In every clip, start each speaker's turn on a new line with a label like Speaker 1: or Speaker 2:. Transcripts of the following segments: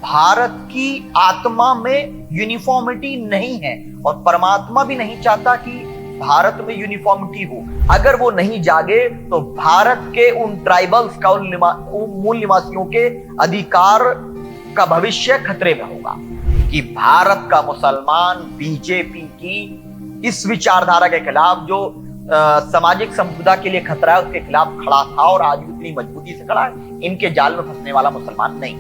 Speaker 1: भारत की आत्मा में यूनिफॉर्मिटी नहीं है और परमात्मा भी नहीं चाहता कि भारत में यूनिफॉर्मिटी हो। अगर वो नहीं जागे तो भारत के उन ट्राइबल्स का, उन मूल निवासियों के अधिकार का भविष्य खतरे में होगा। कि भारत का मुसलमान बीजेपी की इस विचारधारा के खिलाफ, जो सामाजिक संपदा के लिए खतरा है, उसके खिलाफ खड़ा था और आज भी इतनी मजबूती से खड़ा है। इनके जाल में फंसने वाला मुसलमान नहीं।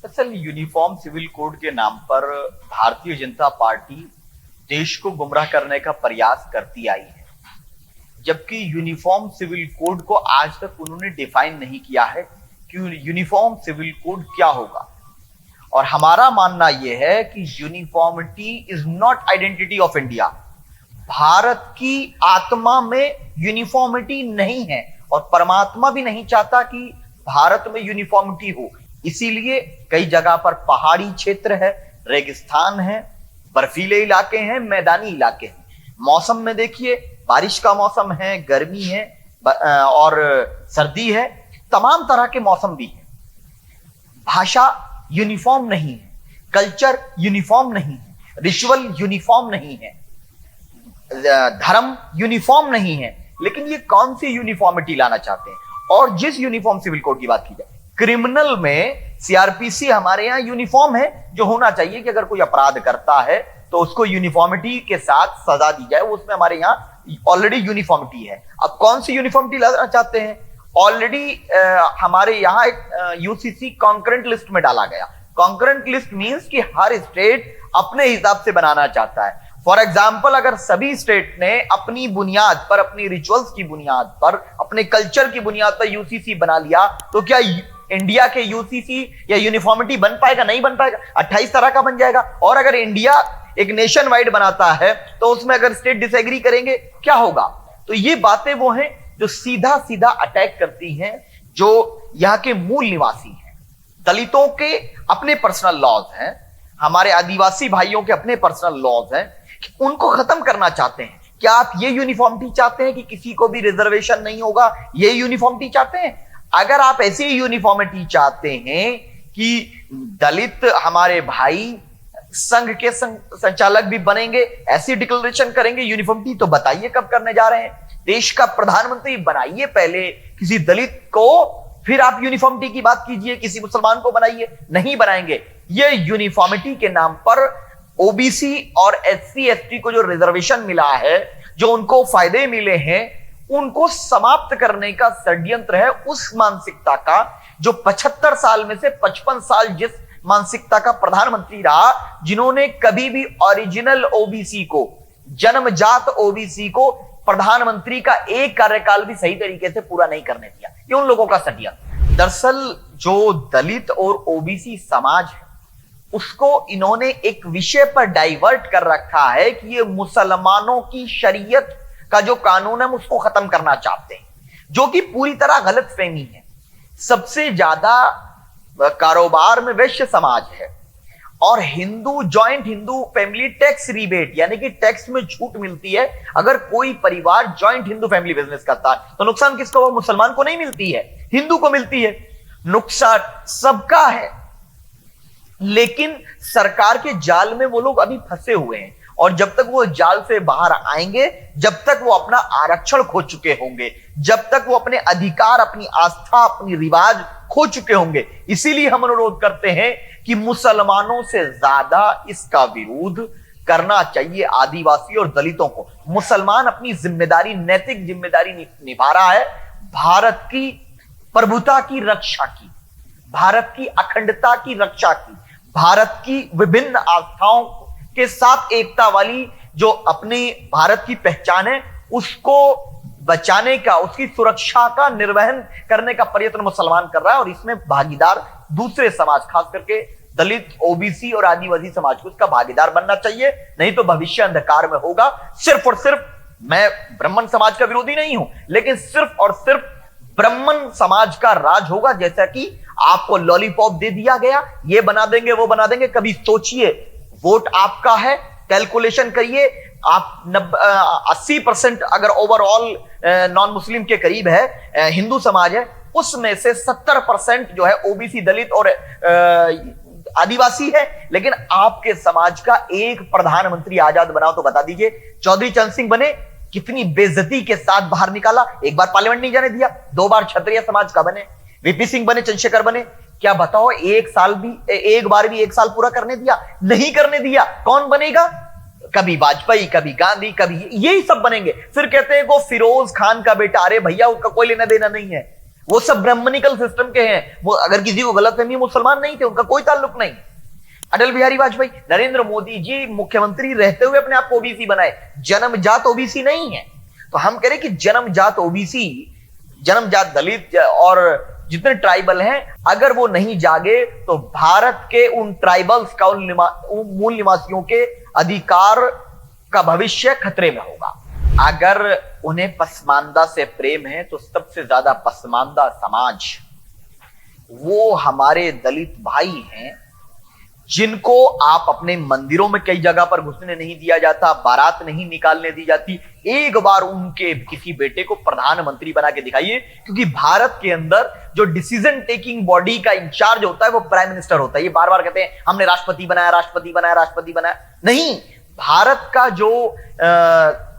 Speaker 1: दरअसल यूनिफॉर्म सिविल कोड के नाम पर भारतीय जनता पार्टी देश को गुमराह करने का प्रयास करती आई है, जबकि यूनिफॉर्म सिविल कोड को आज तक उन्होंने डिफाइन नहीं किया है कि यूनिफॉर्म सिविल कोड क्या होगा। और हमारा मानना यह है कि uniformity is not identity of India. Bharat की आत्मा में यूनिफॉर्मिटी नहीं है और परमात्मा भी नहीं चाहता कि भारत में यूनिफॉर्मिटी हो। इसीलिए कई जगह पर पहाड़ी क्षेत्र है, रेगिस्तान है, बर्फीले इलाके हैं, मैदानी इलाके हैं। मौसम में देखिए, बारिश का मौसम है, गर्मी है और सर्दी है, तमाम तरह के मौसम भी है। भाषा यूनिफॉर्म नहीं है, कल्चर यूनिफॉर्म नहीं है, रिचुअल यूनिफॉर्म नहीं है, धर्म यूनिफॉर्म नहीं है। लेकिन ये कौन सी यूनिफॉर्मिटी लाना चाहते हैं? और जिस यूनिफॉर्म सिविल कोड की बात की जाए, क्रिमिनल में सीआरपीसी हमारे यहां यूनिफॉर्म है, जो होना चाहिए कि अगर कोई अपराध करता है तो उसको यूनिफॉर्मिटी के साथ सजा दी जाए। उसमें हमारे यहां ऑलरेडी यूनिफॉर्मिटी है। अब कौन सी यूनिफॉर्मिटी लाना चाहते हैं? ऑलरेडी हमारे यहां एक यूसीसी कॉन्करेंट लिस्ट में डाला गया। कॉन्करेंट लिस्ट मींस कि हर स्टेट अपने हिसाब से बनाना चाहता है। फॉर एग्जाम्पल, अगर सभी स्टेट ने अपनी बुनियाद पर, अपनी रिचुअल्स की बुनियाद पर, अपने कल्चर की बुनियाद पर यूसीसी बना लिया, तो क्या इंडिया के यूसीसी या यूनिफॉर्मिटी बन पाएगा? नहीं बन पाएगा। 28 तरह का बन जाएगा। और अगर इंडिया एक नेशन वाइड बनाता है तो उसमें अगर स्टेट डिसएग्री करेंगे, क्या होगा? तो ये बातें वो हैं जो सीधा सीधा अटैक करती हैं जो यहां के मूल निवासी हैं। दलितों के अपने पर्सनल लॉज हैं, हमारे आदिवासी भाइयों के अपने पर्सनल लॉज हैं, उनको खत्म करना चाहते हैं। क्या आप ये यूनिफॉर्मिटी चाहते हैं कि किसी को भी रिजर्वेशन नहीं होगा? ये यूनिफॉर्मिटी चाहते हैं? अगर आप ऐसी यूनिफॉर्मिटी चाहते हैं कि दलित हमारे भाई संघ के संचालक भी बनेंगे, ऐसी डिक्लेरेशन करेंगे, यूनिफॉर्मिटी तो बताइए कब करने जा रहे हैं? देश का प्रधानमंत्री बनाइए पहले किसी दलित को, फिर आप यूनिफॉर्मिटी की बात कीजिए। किसी मुसलमान को बनाइए, नहीं बनाएंगे। ये यूनिफॉर्मिटी के नाम पर ओबीसी और एससी एसटी को जो रिजर्वेशन मिला है, जो उनको फायदे मिले हैं, उनको समाप्त करने का षड्यंत्र है उस मानसिकता का जो 75 साल में से 55 साल जिस मानसिकता का प्रधानमंत्री रहा, जिन्होंने कभी भी ओरिजिनल ओबीसी को, जन्मजात ओबीसी को प्रधानमंत्री का एक कार्यकाल भी सही तरीके से पूरा नहीं करने दिया। ये उन लोगों का षड्यंत्र। दरअसल जो दलित और ओबीसी समाज है, उसको इन्होंने एक विषय पर डाइवर्ट कर रखा है कि ये मुसलमानों की शरीयत का जो कानून है उसको खत्म करना चाहते हैं, जो कि पूरी तरह गलतफहमी है। सबसे ज्यादा कारोबार में वैश्य समाज है और Hindu joint Hindu family tax rebate, यानी कि टैक्स में छूट मिलती है। अगर कोई परिवार जॉइंट हिंदू फैमिली बिजनेस करता है तो नुकसान किसको? वो मुसलमान को नहीं मिलती है, हिंदू को मिलती है। नुकसान सबका है, लेकिन सरकार के जाल में वो लोग अभी फंसे हुए हैं और जब तक वो जाल से बाहर आएंगे, जब तक वो अपना आरक्षण खो चुके होंगे, जब तक वो अपने अधिकार, अपनी आस्था, अपनी रिवाज खो चुके होंगे। इसीलिए हम अनुरोध करते हैं कि मुसलमानों से ज्यादा इसका विरोध करना चाहिए आदिवासी और दलितों को। मुसलमान अपनी जिम्मेदारी, नैतिक जिम्मेदारी निभा रहा है भारत की प्रभुता की रक्षा की, भारत की अखंडता की रक्षा की, भारत की विभिन्न आस्थाओं के साथ एकता वाली जो अपनी भारत की पहचान है, उसको बचाने का, उसकी सुरक्षा का निर्वहन करने का प्रयत्न मुसलमान कर रहा है। और इसमें भागीदार दूसरे समाज, खास करके दलित, ओबीसी और आदिवासी समाज को इसका भागीदार बनना चाहिए, नहीं तो भविष्य अंधकार में होगा। सिर्फ और सिर्फ, मैं ब्राह्मण समाज का विरोधी नहीं हूं, लेकिन सिर्फ और सिर्फ ब्राह्मण समाज का राज होगा। जैसा कि आपको लॉलीपॉप दे दिया गया, ये बना देंगे, वो बना देंगे। कभी सोचिए, वोट आपका है, कैलकुलेशन करिए, आप 80% अगर ओवरऑल नॉन मुस्लिम के करीब है, हिंदू समाज है, उसमें से 70% जो है ओबीसी, दलित और आदिवासी है। लेकिन आपके समाज का एक प्रधानमंत्री आजाद बनाओ तो बता दीजिए। चौधरी चरण सिंह बने, कितनी बेइज्जती के साथ बाहर निकाला, एक बार पार्लियामेंट नहीं जाने दिया। 2 बार क्षत्रिय समाज का बने, वीपी सिंह बने, चंद्रशेखर बने, क्या बताओ एक बार भी 1 साल पूरा करने दिया? नहीं करने दिया। कौन बनेगा? कभी वाजपेयी, कभी गांधी, कभी यही सब बनेंगे। फिर कहते हैं वो फिरोज खान का बेटा, अरे भैया उसका कोई लेना देना नहीं है, वो सब ब्राह्मणिकल सिस्टम के हैं। वो अगर किसी को गलतफहमी, मुसलमान नहीं थे, उनका कोई ताल्लुक नहीं। अटल बिहारी वाजपेयी, नरेंद्र मोदी जी मुख्यमंत्री रहते हुए अपने आप को ओबीसी बनाए, जन्मजात ओबीसी नहीं है। तो हम कह रहे कि जन्मजात ओबीसी, जन्मजात दलित और जितने ट्राइबल हैं, अगर वो नहीं जागे तो भारत के उन ट्राइबल्स का, उन मूल निवासियों के अधिकार का भविष्य खतरे में होगा। अगर उन्हें पसमानदा से प्रेम है तो सबसे ज्यादा पसमानदा समाज वो हमारे दलित भाई हैं, जिनको आप अपने मंदिरों में कई जगह पर घुसने नहीं दिया जाता, बारात नहीं निकालने दी जाती। एक बार उनके किसी बेटे को प्रधानमंत्री बना के दिखाइए, क्योंकि भारत के अंदर जो डिसीजन टेकिंग बॉडी का इंचार्ज होता है वो प्राइम मिनिस्टर होता है। ये बार बार कहते हैं हमने राष्ट्रपति बनाया, राष्ट्रपति बनाया, राष्ट्रपति बनाया। नहीं, भारत का जो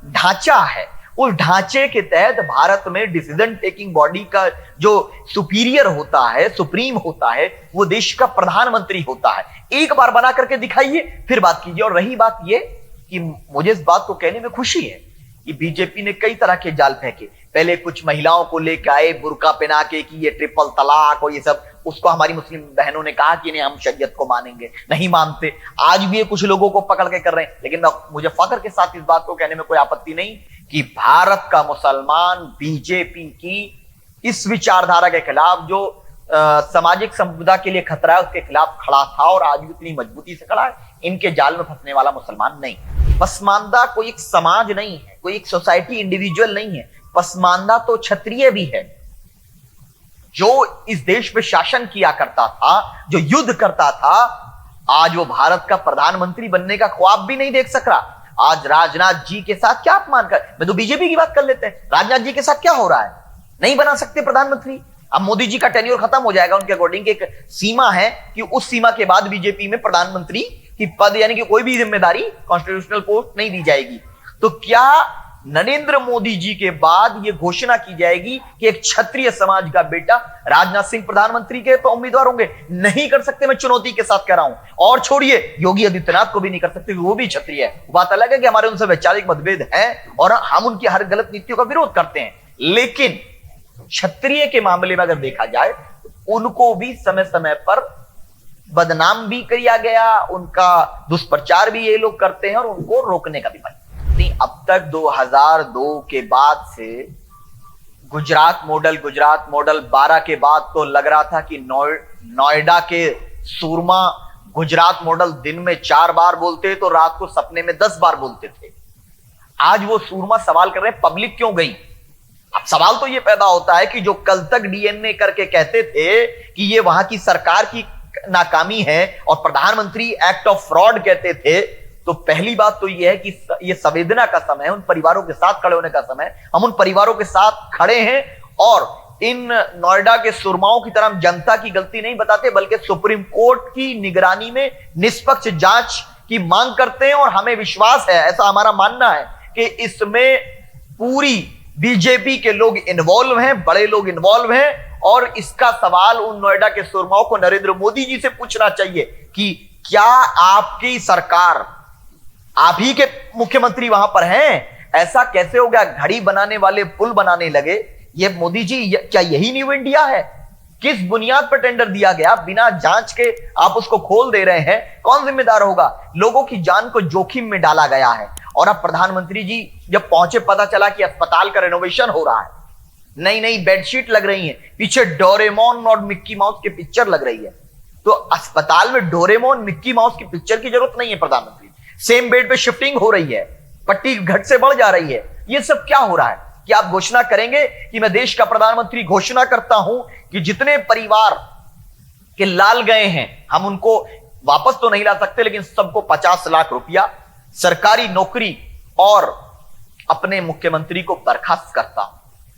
Speaker 1: ढांचा है, उस ढांचे के तहत भारत में डिसीजन टेकिंग बॉडी का जो सुपीरियर होता है, सुप्रीम होता है, वो देश का प्रधानमंत्री होता है। एक बार बना करके दिखाइए, फिर बात कीजिए। और रही बात ये कि मुझे इस बात को कहने में खुशी है कि बीजेपी ने कई तरह के जाल फेंके। पहले कुछ महिलाओं को लेकर आए बुर्का पहना के कि ये ट्रिपल तलाक और ये सब, उसको हमारी मुस्लिम बहनों ने कहा कि नहीं हम शरीयत को मानेंगे, नहीं मानते। आज भी ये कुछ लोगों को पकड़ के कर रहे हैं। लेकिन मुझे फख्र के साथ इस बात को कहने में कोई आपत्ति नहीं कि भारत का मुसलमान बीजेपी की इस विचारधारा के खिलाफ, जो सामाजिक संविधा के लिए खतरा है, उसके खिलाफ खड़ा था और आज भी इतनी मजबूती से खड़ा है। इनके जाल में फंसने वाला मुसलमान नहीं। पसमानदा कोई एक समाज नहीं है, कोई एक सोसाइटी, इंडिविजुअल नहीं है। पसमानदा तो क्षत्रिय भी है, जो इस देश पे शासन किया करता था, जो युद्ध करता था। आज वो भारत का प्रधानमंत्री बनने का ख्वाब भी नहीं देख सक रहा। आज राजनाथ जी के साथ क्या अपमान कर, मैं तो बीजेपी की बात कर लेते हैं, राजनाथ जी के साथ क्या हो रहा है? नहीं बना सकते प्रधानमंत्री। अब मोदी जी का टेन्योर खत्म हो जाएगा, उनके अकॉर्डिंग एक सीमा है कि उस सीमा के बाद बीजेपी में प्रधानमंत्री की पद यानी कि कोई भी जिम्मेदारी, कॉन्स्टिट्यूशनल पोस्ट नहीं दी जाएगी। तो क्या नरेंद्र मोदी जी के बाद यह घोषणा की जाएगी कि एक क्षत्रिय समाज का बेटा राजनाथ सिंह प्रधानमंत्री के उम्मीदवार होंगे? नहीं कर सकते, मैं चुनौती के साथ कह रहा हूं। और छोड़िए, योगी आदित्यनाथ को भी नहीं कर सकते, वो भी क्षत्रिय है। बात अलग है कि हमारे उनसे वैचारिक मतभेद है और हम उनकी हर गलत नीतियों का विरोध करते हैं। लेकिन क्षत्रिय के मामले में अगर देखा जाए, उनको भी समय समय पर बदनाम भी किया गया, उनका दुष्प्रचार भी ये लोग करते हैं और उनको रोकने का भी प्रयास। अब तक 2002 के बाद से गुजरात मॉडल 12 के बाद तो लग रहा था कि नोएडा के सूरमा गुजरात मॉडल दिन में 4 बार बोलते तो रात को सपने में 10 बार बोलते थे। आज वो सूरमा सवाल कर रहे हैं पब्लिक क्यों गई। अब सवाल तो ये पैदा होता है कि जो कल तक डीएनए करके कहते थे कि ये वहां की सरकार की नाकामी है और प्रधानमंत्री एक्ट ऑफ फ्रॉड कहते थे, तो पहली बात तो यह है कि ये संवेदना का समय है, उन परिवारों के साथ खड़े होने का समय। हम उन परिवारों के साथ खड़े हैं और इन नोएडा के सुरमाओं की तरह जनता की गलती नहीं बताते, बल्कि सुप्रीम कोर्ट की निगरानी में निष्पक्ष जांच की मांग करते हैं। और हमें विश्वास है, ऐसा हमारा मानना है कि इसमें पूरी बीजेपी के लोग इन्वॉल्व हैं, बड़े लोग इन्वॉल्व हैं। और इसका सवाल उन नोएडा के सुरमाओं को नरेंद्र मोदी जी से पूछना चाहिए कि क्या आपकी सरकार, आप ही के मुख्यमंत्री वहां पर हैं? ऐसा कैसे हो गया? घड़ी बनाने वाले पुल बनाने लगे। ये मोदी जी, क्या यही न्यू इंडिया है? किस बुनियाद पर टेंडर दिया गया? बिना जांच के आप उसको खोल दे रहे हैं, कौन जिम्मेदार होगा? लोगों की जान को जोखिम में डाला गया है। और अब प्रधानमंत्री जी जब पहुंचे, पता चला कि अस्पताल का रेनोवेशन हो रहा है, नई नई बेडशीट लग रही है, पीछे डोरेमोन और मिक्की माउस की पिक्चर लग रही है। तो अस्पताल में डोरेमोन मिक्की माउस की पिक्चर की जरूरत नहीं है प्रधानमंत्री। सेम बेड पे शिफ्टिंग हो रही है, पट्टी घट से बढ़ जा रही है। ये सब क्या हो रहा है? कि आप घोषणा करेंगे कि मैं देश का प्रधानमंत्री घोषणा करता हूं कि जितने परिवार के लाल गए हैं हम उनको वापस तो नहीं ला सकते, लेकिन सबको 50 लाख रुपया, सरकारी नौकरी और अपने मुख्यमंत्री को बर्खास्त करता हूं।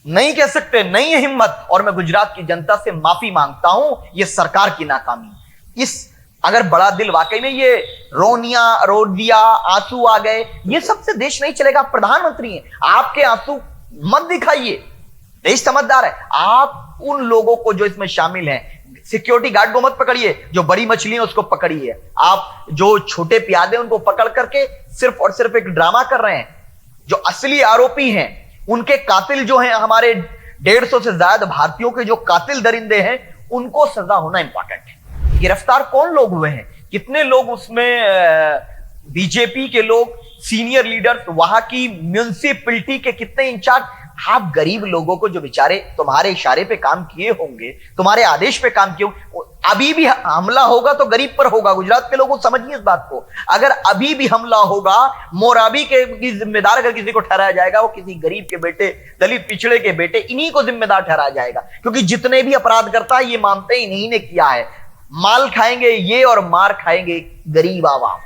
Speaker 1: नहीं कह सकते, नहीं है हिम्मत, और मैं गुजरात की जनता से माफी मांगता हूं। यह सरकार की नाकामी। इस अगर बड़ा दिल वाकई में ये रो दिया, आंसू आ गए, ये सबसे देश नहीं चलेगा। आप प्रधानमंत्री हैं, आपके आंसू मत दिखाइए, देश समझदार है। आप उन लोगों को जो इसमें शामिल हैं, सिक्योरिटी गार्ड को मत पकड़िए, जो बड़ी मछली है उसको पकड़िए। आप जो छोटे प्यादे उनको पकड़ करके सिर्फ और सिर्फ एक ड्रामा कर रहे हैं। जो असली आरोपी हैं, उनके कातिल जो हैं, हमारे 150 से ज्यादा भारतीयों के जो कातिल दरिंदे हैं, उनको सजा होना इंपॉर्टेंट है। गिरफ्तार कौन लोग हुए हैं, कितने लोग उसमें बीजेपी के लोग, सीनियर लीडर्स, वहां की म्युनिसिपैलिटी के कितने इंचार्ज। आप गरीब लोगों को जो बेचारे तुम्हारे इशारे पे काम किए होंगे, तुम्हारे आदेश पे काम किए होंगे, अभी भी हमला होगा तो गरीब पर होगा। गुजरात के लोगों समझिए इस बात को। अगर अभी भी हमला होगा, मोराबी के जिम्मेदार अगर किसी को ठहराया जाएगा, वो किसी गरीब के बेटे, दलित पिछड़े के बेटे, इन्हीं को जिम्मेदार ठहराया जाएगा। क्योंकि जितने भी अपराध करता है, ये मानते हैं इन्हीं ने किया है। माल खाएंगे ये और मार खाएंगे गरीब आवाम।